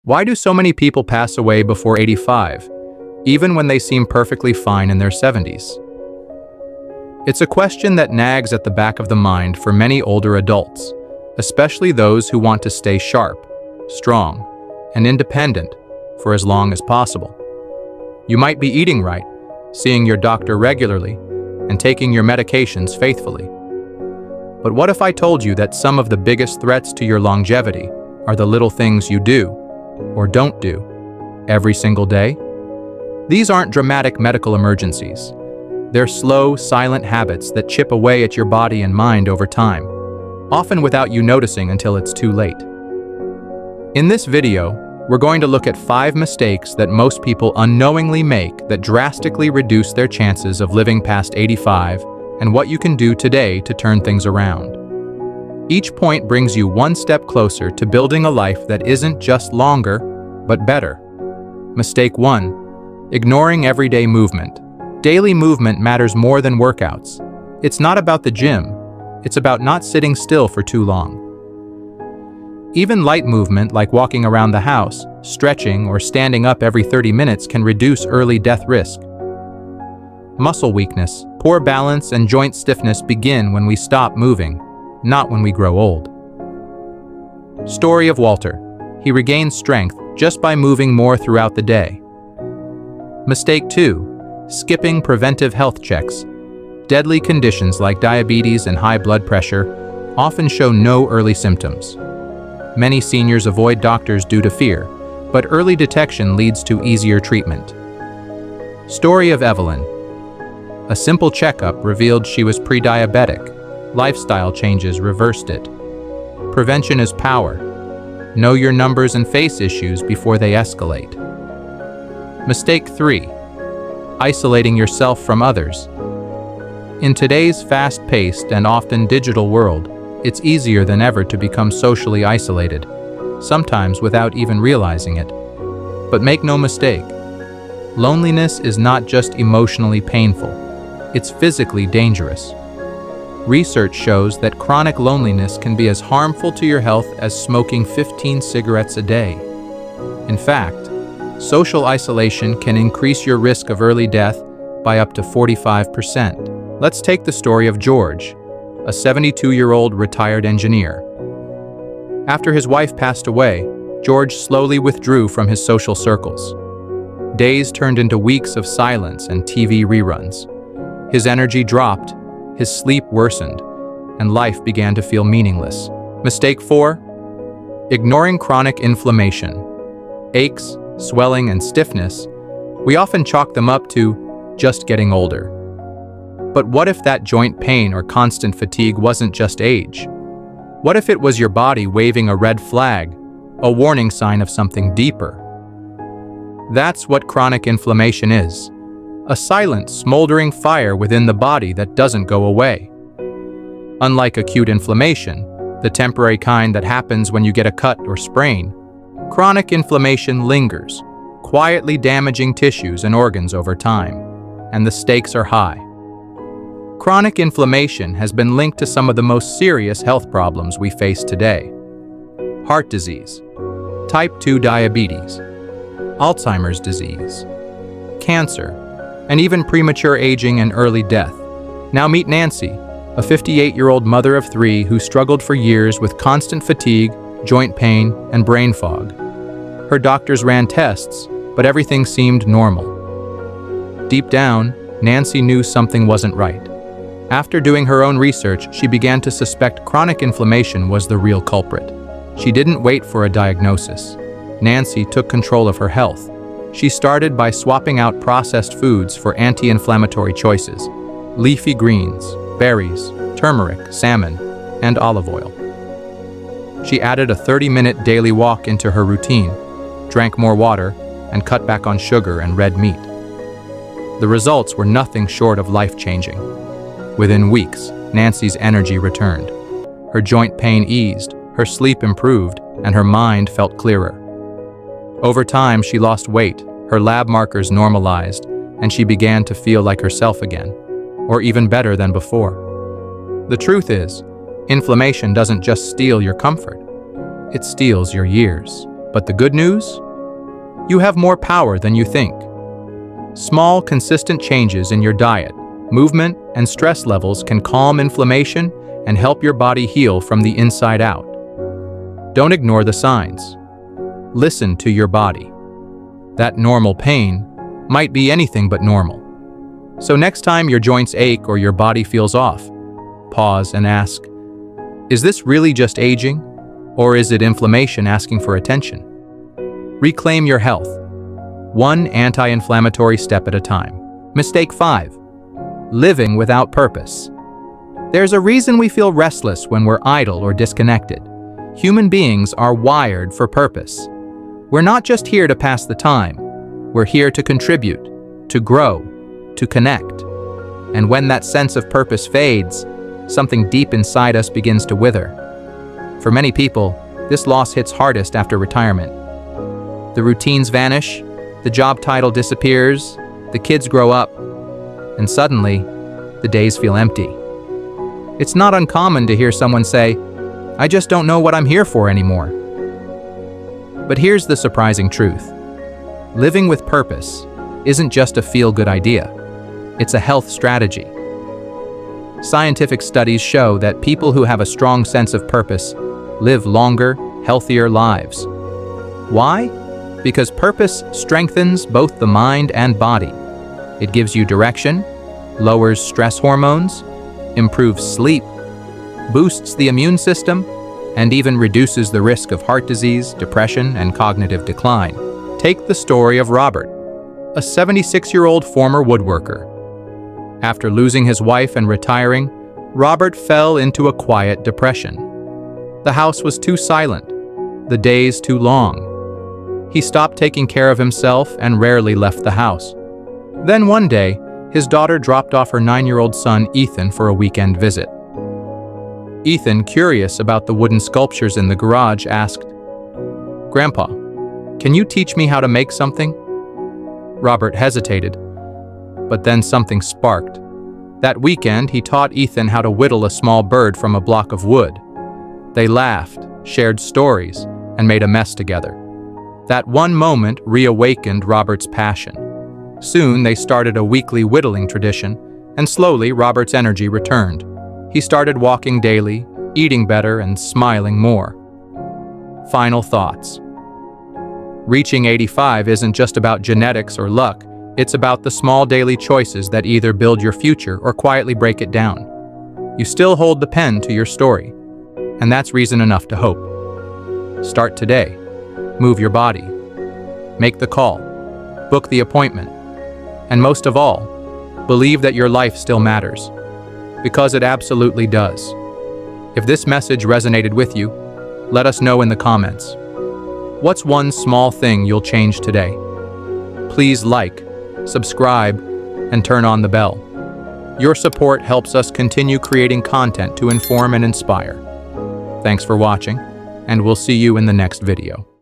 Why do so many people pass away before 85, even when they seem perfectly fine in their 70s? It's a question that nags at the back of the mind for many older adults, especially those who want to stay sharp, strong, and independent for as long as possible. You might be eating right, seeing your doctor regularly, and taking your medications faithfully. But what if I told you that some of the biggest threats to your longevity are the little things you do, or don't do, every single day? These aren't dramatic medical emergencies. They're slow, silent habits that chip away at your body and mind over time, often without you noticing until it's too late. In this video, we're going to look at 5 mistakes that most people unknowingly make that drastically reduce their chances of living past 85, and what you can do today to turn things around. Each point brings you one step closer to building a life that isn't just longer, but better. Mistake 1. Ignoring everyday movement. Daily movement matters more than workouts. It's not about the gym. It's about not sitting still for too long. Even light movement like walking around the house, stretching, or standing up every 30 minutes can reduce early death risk. Muscle weakness, poor balance, and joint stiffness begin when we stop moving, not when we grow old. Story of Walter. He regained strength just by moving more throughout the day. Mistake 2. Skipping preventive health checks. Deadly conditions like diabetes and high blood pressure often show no early symptoms. Many seniors avoid doctors due to fear, but early detection leads to easier treatment. Story of Evelyn. A simple checkup revealed she was pre-diabetic. Lifestyle changes reversed it. Prevention is power. Know your numbers and face issues before they escalate. Mistake 3. Isolating yourself from others. In today's fast-paced and often digital world, it's easier than ever to become socially isolated, sometimes without even realizing it. But make no mistake, loneliness is not just emotionally painful, it's physically dangerous. Research shows that chronic loneliness can be as harmful to your health as smoking 15 cigarettes a day. In fact, social isolation can increase your risk of early death by up to 45%. Let's take the story of George, a 72-year-old retired engineer. After his wife passed away, George slowly withdrew from his social circles. Days turned into weeks of silence and TV reruns. His energy dropped, his sleep worsened, and life began to feel meaningless. Mistake 4. Ignoring chronic inflammation. Aches, swelling, and stiffness, we often chalk them up to just getting older. But what if that joint pain or constant fatigue wasn't just age? What if it was your body waving a red flag, a warning sign of something deeper? That's what chronic inflammation is, a silent, smoldering fire within the body that doesn't go away. Unlike acute inflammation, the temporary kind that happens when you get a cut or sprain, chronic inflammation lingers, quietly damaging tissues and organs over time, and the stakes are high. Chronic inflammation has been linked to some of the most serious health problems we face today. Heart disease, type 2 diabetes, Alzheimer's disease, cancer, and even premature aging and early death. Now meet Nancy, a 58-year-old mother of 3 who struggled for years with constant fatigue, joint pain, and brain fog. Her doctors ran tests, but everything seemed normal. Deep down, Nancy knew something wasn't right. After doing her own research, she began to suspect chronic inflammation was the real culprit. She didn't wait for a diagnosis. Nancy took control of her health. She started by swapping out processed foods for anti-inflammatory choices: leafy greens, berries, turmeric, salmon, and olive oil. She added a 30-minute daily walk into her routine, drank more water, and cut back on sugar and red meat. The results were nothing short of life-changing. Within weeks, Nancy's energy returned. Her joint pain eased, her sleep improved, and her mind felt clearer. Over time, she lost weight, her lab markers normalized, and she began to feel like herself again, or even better than before. The truth is, inflammation doesn't just steal your comfort, it steals your years. But the good news? You have more power than you think. Small, consistent changes in your diet, movement, and stress levels can calm inflammation and help your body heal from the inside out. Don't ignore the signs. Listen to your body. That normal pain might be anything but normal. So next time your joints ache or your body feels off, pause and ask, is this really just aging, or is it inflammation asking for attention? Reclaim your health, one anti-inflammatory step at a time. Mistake 5. Living without purpose. There's a reason we feel restless when we're idle or disconnected. Human beings are wired for purpose. We're not just here to pass the time. We're here to contribute, to grow, to connect. And when that sense of purpose fades, something deep inside us begins to wither. For many people, this loss hits hardest after retirement. The routines vanish, the job title disappears, the kids grow up, and suddenly, the days feel empty. It's not uncommon to hear someone say, "I just don't know what I'm here for anymore." But here's the surprising truth. Living with purpose isn't just a feel-good idea. It's a health strategy. Scientific studies show that people who have a strong sense of purpose live longer, healthier lives. Why? Because purpose strengthens both the mind and body. It gives you direction, lowers stress hormones, improves sleep, boosts the immune system, and even reduces the risk of heart disease, depression, and cognitive decline. Take the story of Robert, a 76-year-old former woodworker. After losing his wife and retiring, Robert fell into a quiet depression. The house was too silent, the days too long. He stopped taking care of himself and rarely left the house. Then one day, his daughter dropped off her 9-year-old son Ethan for a weekend visit. Ethan, curious about the wooden sculptures in the garage, asked, "Grandpa, can you teach me how to make something?" Robert hesitated, but then something sparked. That weekend, he taught Ethan how to whittle a small bird from a block of wood. They laughed, shared stories, and made a mess together. That one moment reawakened Robert's passion. Soon, they started a weekly whittling tradition, and slowly Robert's energy returned. He started walking daily, eating better, and smiling more. Final thoughts. Reaching 85 isn't just about genetics or luck. It's about the small daily choices that either build your future or quietly break it down. You still hold the pen to your story, and that's reason enough to hope. Start today. Move your body. Make the call. Book the appointment. And most of all, believe that your life still matters. Because it absolutely does. If this message resonated with you, let us know in the comments. What's one small thing you'll change today? Please like, subscribe, and turn on the bell. Your support helps us continue creating content to inform and inspire. Thanks for watching, and we'll see you in the next video.